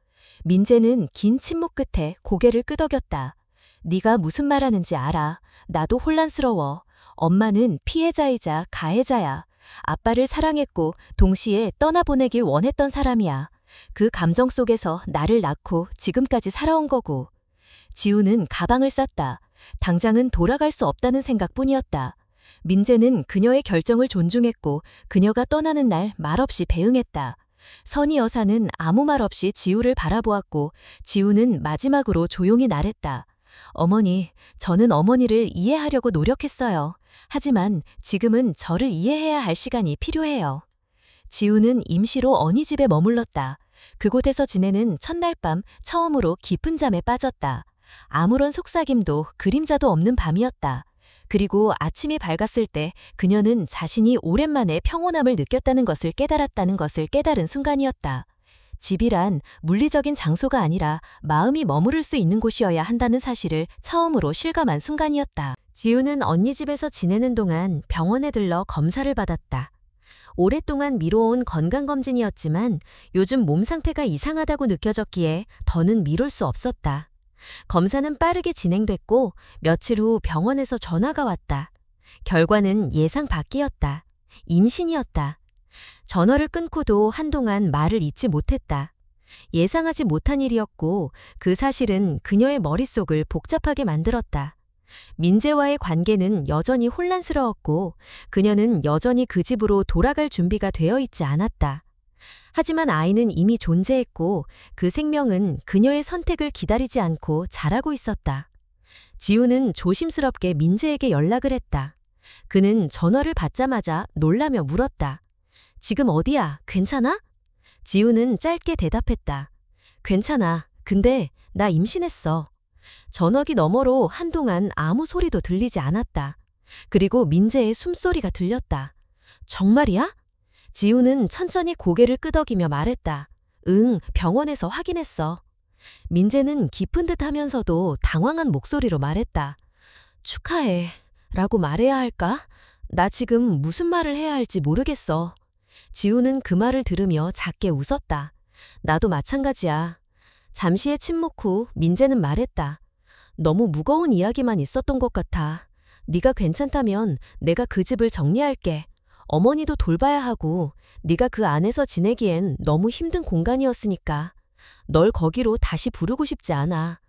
민재는 긴 침묵 끝에 고개를 끄덕였다. 네가 무슨 말하는지 알아. 나도 혼란스러워. 엄마는 피해자이자 가해자야. 아빠를 사랑했고 동시에 떠나보내길 원했던 사람이야. 그 감정 속에서 나를 낳고 지금까지 살아온 거고. 지우는 가방을 쌌다. 당장은 돌아갈 수 없다는 생각뿐이었다. 민재는 그녀의 결정을 존중했고 그녀가 떠나는 날 말없이 배웅했다. 선희 여사는 아무 말 없이 지우를 바라보았고 지우는 마지막으로 조용히 말했다. 어머니, 저는 어머니를 이해하려고 노력했어요. 하지만 지금은 저를 이해해야 할 시간이 필요해요. 지우는 임시로 언니 집에 머물렀다. 그곳에서 지내는 첫날 밤 처음으로 깊은 잠에 빠졌다. 아무런 속삭임도 그림자도 없는 밤이었다. 그리고 아침이 밝았을 때 그녀는 자신이 오랜만에 평온함을 느꼈다는 것을 깨달았다는 것을 깨달은 순간이었다. 집이란 물리적인 장소가 아니라 마음이 머무를 수 있는 곳이어야 한다는 사실을 처음으로 실감한 순간이었다. 지우는 언니 집에서 지내는 동안 병원에 들러 검사를 받았다. 오랫동안 미뤄온 건강검진이었지만 요즘 몸 상태가 이상하다고 느껴졌기에 더는 미룰 수 없었다. 검사는 빠르게 진행됐고 며칠 후 병원에서 전화가 왔다. 결과는 예상 밖이었다. 임신이었다. 전화를 끊고도 한동안 말을 잇지 못했다. 예상하지 못한 일이었고 그 사실은 그녀의 머릿속을 복잡하게 만들었다. 민재와의 관계는 여전히 혼란스러웠고 그녀는 여전히 그 집으로 돌아갈 준비가 되어 있지 않았다. 하지만 아이는 이미 존재했고 그 생명은 그녀의 선택을 기다리지 않고 자라고 있었다. 지우는 조심스럽게 민재에게 연락을 했다. 그는 전화를 받자마자 놀라며 물었다. 지금 어디야? 괜찮아? 지우는 짧게 대답했다. 괜찮아. 근데 나 임신했어. 전화기 너머로 한동안 아무 소리도 들리지 않았다. 그리고 민재의 숨소리가 들렸다. 정말이야? 지우는 천천히 고개를 끄덕이며 말했다. 응, 병원에서 확인했어. 민재는 깊은 듯 하면서도 당황한 목소리로 말했다. 축하해. 라고 말해야 할까? 나 지금 무슨 말을 해야 할지 모르겠어. 지우는 그 말을 들으며 작게 웃었다. 나도 마찬가지야. 잠시의 침묵 후 민재는 말했다. 너무 무거운 이야기만 있었던 것 같아. 네가 괜찮다면 내가 그 집을 정리할게. 어머니도 돌봐야 하고 네가 그 안에서 지내기엔 너무 힘든 공간이었으니까. 널 거기로 다시 부르고 싶지 않아.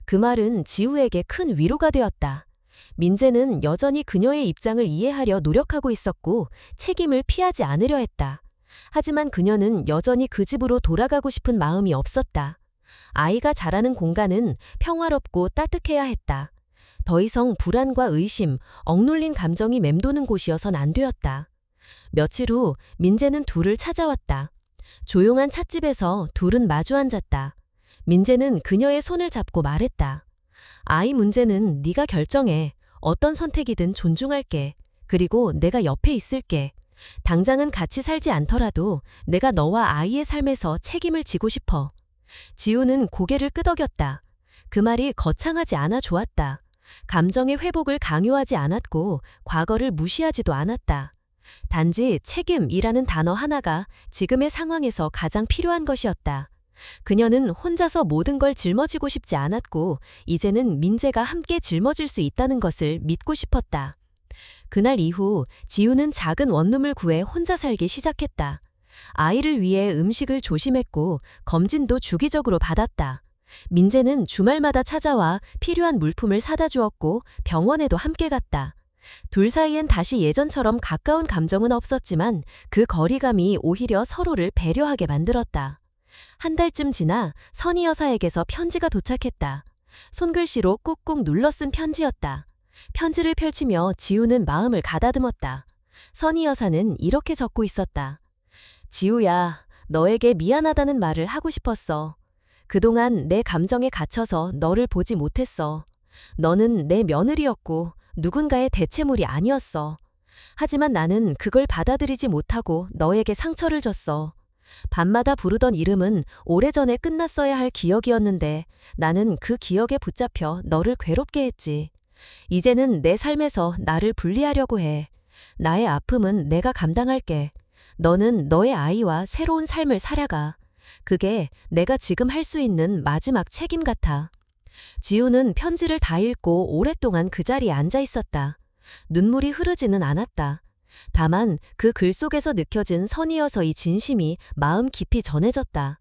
그 말은 지우에게 큰 위로가 되었다. 민재는 여전히 그녀의 입장을 이해하려 노력하고 있었고 책임을 피하지 않으려 했다. 하지만 그녀는 여전히 그 집으로 돌아가고 싶은 마음이 없었다. 아이가 자라는 공간은 평화롭고 따뜻해야 했다. 더 이상 불안과 의심, 억눌린 감정이 맴도는 곳이어선 안 되었다. 며칠 후 민재는 둘을 찾아왔다. 조용한 찻집에서 둘은 마주 앉았다. 민재는 그녀의 손을 잡고 말했다. 아이 문제는 네가 결정해. 어떤 선택이든 존중할게. 그리고 내가 옆에 있을게. 당장은 같이 살지 않더라도 내가 너와 아이의 삶에서 책임을 지고 싶어. 지우는 고개를 끄덕였다. 그 말이 거창하지 않아 좋았다. 감정의 회복을 강요하지 않았고 과거를 무시하지도 않았다. 단지 책임이라는 단어 하나가 지금의 상황에서 가장 필요한 것이었다. 그녀는 혼자서 모든 걸 짊어지고 싶지 않았고 이제는 민재가 함께 짊어질 수 있다는 것을 믿고 싶었다. 그날 이후 지우는 작은 원룸을 구해 혼자 살기 시작했다. 아이를 위해 음식을 조심했고 검진도 주기적으로 받았다. 민재는 주말마다 찾아와 필요한 물품을 사다 주었고 병원에도 함께 갔다. 둘 사이엔 다시 예전처럼 가까운 감정은 없었지만 그 거리감이 오히려 서로를 배려하게 만들었다. 한 달쯤 지나 선희 여사에게서 편지가 도착했다. 손글씨로 꾹꾹 눌러 쓴 편지였다. 편지를 펼치며 지우는 마음을 가다듬었다. 선희 여사는 이렇게 적고 있었다. 지우야, 너에게 미안하다는 말을 하고 싶었어. 그동안 내 감정에 갇혀서 너를 보지 못했어. 너는 내 며느리였고 누군가의 대체물이 아니었어. 하지만 나는 그걸 받아들이지 못하고 너에게 상처를 줬어. 밤마다 부르던 이름은 오래전에 끝났어야 할 기억이었는데 나는 그 기억에 붙잡혀 너를 괴롭게 했지. 이제는 내 삶에서 나를 분리하려고 해. 나의 아픔은 내가 감당할게. 너는 너의 아이와 새로운 삶을 살아가. 그게 내가 지금 할 수 있는 마지막 책임 같아. 지우는 편지를 다 읽고 오랫동안 그 자리에 앉아 있었다. 눈물이 흐르지는 않았다. 다만 그 글 속에서 느껴진 선희 여서의 진심이 마음 깊이 전해졌다.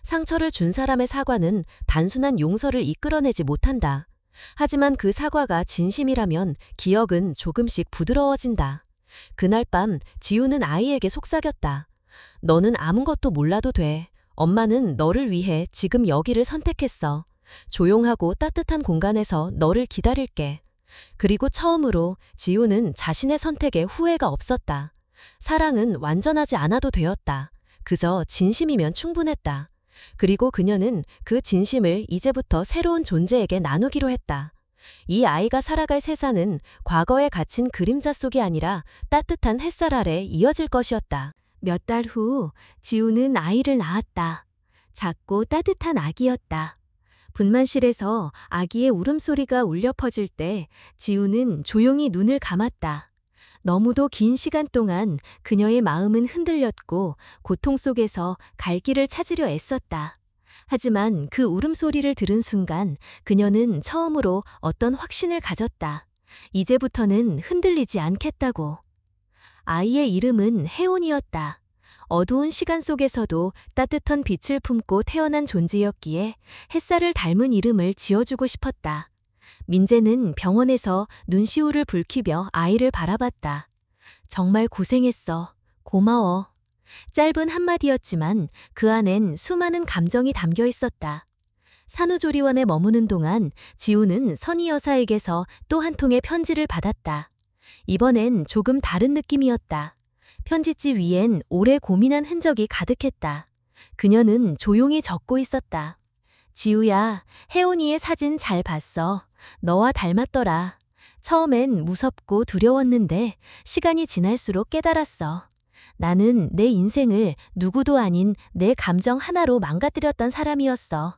상처를 준 사람의 사과는 단순한 용서를 이끌어내지 못한다. 하지만 그 사과가 진심이라면 기억은 조금씩 부드러워진다. 그날 밤 지우는 아이에게 속삭였다. 너는 아무것도 몰라도 돼. 엄마는 너를 위해 지금 여기를 선택했어. 조용하고 따뜻한 공간에서 너를 기다릴게. 그리고 처음으로 지우는 자신의 선택에 후회가 없었다. 사랑은 완전하지 않아도 되었다. 그저 진심이면 충분했다. 그리고 그녀는 그 진심을 이제부터 새로운 존재에게 나누기로 했다. 이 아이가 살아갈 세상은 과거에 갇힌 그림자 속이 아니라 따뜻한 햇살 아래 이어질 것이었다. 몇 달 후 지우는 아이를 낳았다. 작고 따뜻한 아기였다. 분만실에서 아기의 울음소리가 울려 퍼질 때 지우는 조용히 눈을 감았다. 너무도 긴 시간 동안 그녀의 마음은 흔들렸고 고통 속에서 갈 길을 찾으려 애썼다. 하지만 그 울음소리를 들은 순간 그녀는 처음으로 어떤 확신을 가졌다. 이제부터는 흔들리지 않겠다고. 아이의 이름은 혜온이었다. 어두운 시간 속에서도 따뜻한 빛을 품고 태어난 존재였기에 햇살을 닮은 이름을 지어주고 싶었다. 민재는 병원에서 눈시울을 붉히며 아이를 바라봤다. 정말 고생했어. 고마워. 짧은 한마디였지만 그 안엔 수많은 감정이 담겨 있었다. 산후조리원에 머무는 동안 지우는 선희 여사에게서 또 한 통의 편지를 받았다. 이번엔 조금 다른 느낌이었다. 편지지 위엔 오래 고민한 흔적이 가득했다. 그녀는 조용히 적고 있었다. 지우야, 혜온이의 사진 잘 봤어. 너와 닮았더라. 처음엔 무섭고 두려웠는데 시간이 지날수록 깨달았어. 나는 내 인생을 누구도 아닌 내 감정 하나로 망가뜨렸던 사람이었어.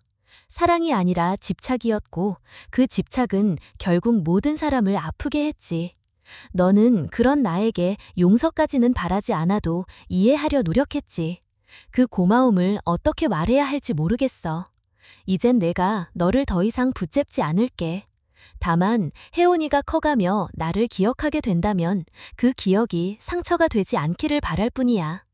사랑이 아니라 집착이었고 그 집착은 결국 모든 사람을 아프게 했지. 너는 그런 나에게 용서까지는 바라지 않아도 이해하려 노력했지. 그 고마움을 어떻게 말해야 할지 모르겠어. 이젠 내가 너를 더 이상 붙잡지 않을게. 다만 혜원이가 커가며 나를 기억하게 된다면 그 기억이 상처가 되지 않기를 바랄 뿐이야.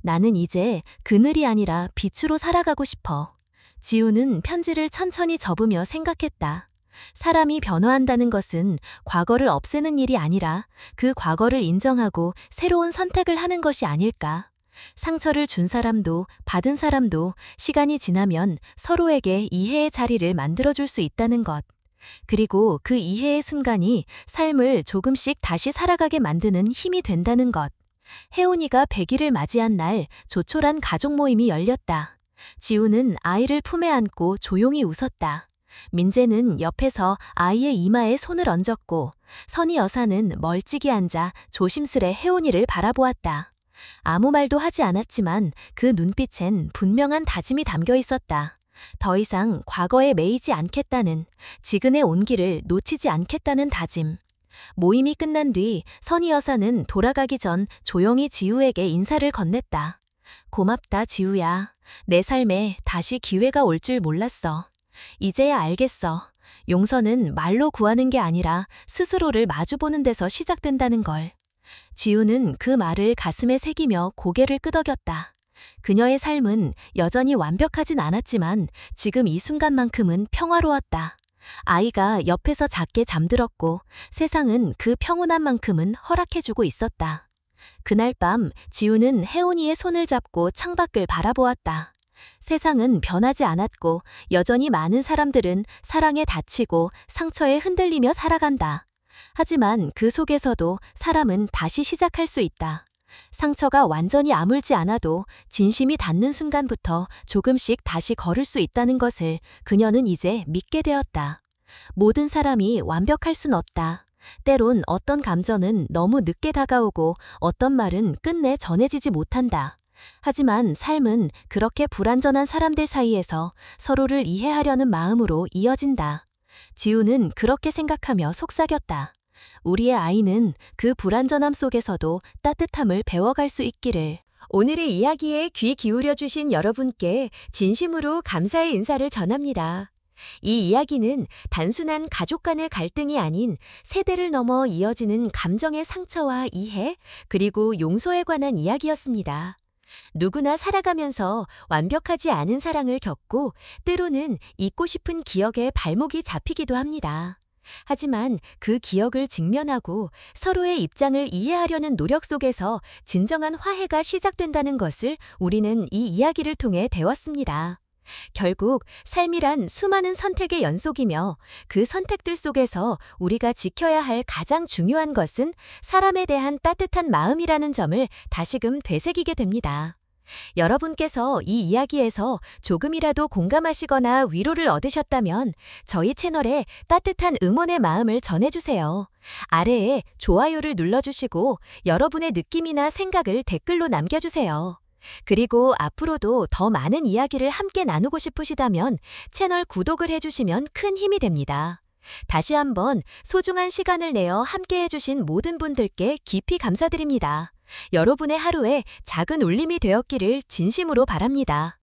나는 이제 그늘이 아니라 빛으로 살아가고 싶어. 지우는 편지를 천천히 접으며 생각했다. 사람이 변화한다는 것은 과거를 없애는 일이 아니라 그 과거를 인정하고 새로운 선택을 하는 것이 아닐까. 상처를 준 사람도 받은 사람도 시간이 지나면 서로에게 이해의 자리를 만들어줄 수 있다는 것. 그리고 그 이해의 순간이 삶을 조금씩 다시 살아가게 만드는 힘이 된다는 것. 혜원이가 100일을 맞이한 날 조촐한 가족 모임이 열렸다. 지우는 아이를 품에 안고 조용히 웃었다. 민재는 옆에서 아이의 이마에 손을 얹었고 선희 여사는 멀찍이 앉아 조심스레 혜원이를 바라보았다. 아무 말도 하지 않았지만 그 눈빛엔 분명한 다짐이 담겨 있었다. 더 이상 과거에 매이지 않겠다는, 지근의 온기를 놓치지 않겠다는 다짐. 모임이 끝난 뒤 선희 여사는 돌아가기 전 조용히 지우에게 인사를 건넸다. 고맙다, 지우야. 내 삶에 다시 기회가 올 줄 몰랐어. 이제야 알겠어. 용서는 말로 구하는 게 아니라 스스로를 마주보는 데서 시작된다는 걸. 지우는 그 말을 가슴에 새기며 고개를 끄덕였다. 그녀의 삶은 여전히 완벽하진 않았지만 지금 이 순간만큼은 평화로웠다. 아이가 옆에서 작게 잠들었고 세상은 그 평온함만큼은 허락해주고 있었다. 그날 밤 지우는 혜원이의 손을 잡고 창밖을 바라보았다. 세상은 변하지 않았고 여전히 많은 사람들은 사랑에 다치고 상처에 흔들리며 살아간다. 하지만 그 속에서도 사람은 다시 시작할 수 있다. 상처가 완전히 아물지 않아도 진심이 닿는 순간부터 조금씩 다시 걸을 수 있다는 것을 그녀는 이제 믿게 되었다. 모든 사람이 완벽할 순 없다. 때론 어떤 감정은 너무 늦게 다가오고 어떤 말은 끝내 전해지지 못한다. 하지만 삶은 그렇게 불완전한 사람들 사이에서 서로를 이해하려는 마음으로 이어진다. 지우는 그렇게 생각하며 속삭였다. 우리의 아이는 그 불완전함 속에서도 따뜻함을 배워갈 수 있기를. 오늘의 이야기에 귀 기울여 주신 여러분께 진심으로 감사의 인사를 전합니다. 이 이야기는 단순한 가족 간의 갈등이 아닌 세대를 넘어 이어지는 감정의 상처와 이해, 그리고 용서에 관한 이야기였습니다. 누구나 살아가면서 완벽하지 않은 사랑을 겪고 때로는 잊고 싶은 기억에 발목이 잡히기도 합니다. 하지만 그 기억을 직면하고 서로의 입장을 이해하려는 노력 속에서 진정한 화해가 시작된다는 것을 우리는 이 이야기를 통해 배웠습니다. 결국 삶이란 수많은 선택의 연속이며 그 선택들 속에서 우리가 지켜야 할 가장 중요한 것은 사람에 대한 따뜻한 마음이라는 점을 다시금 되새기게 됩니다. 여러분께서 이 이야기에서 조금이라도 공감하시거나 위로를 얻으셨다면 저희 채널에 따뜻한 응원의 마음을 전해주세요. 아래에 좋아요를 눌러주시고 여러분의 느낌이나 생각을 댓글로 남겨주세요. 그리고 앞으로도 더 많은 이야기를 함께 나누고 싶으시다면 채널 구독을 해주시면 큰 힘이 됩니다. 다시 한번 소중한 시간을 내어 함께 해주신 모든 분들께 깊이 감사드립니다. 여러분의 하루에 작은 울림이 되었기를 진심으로 바랍니다.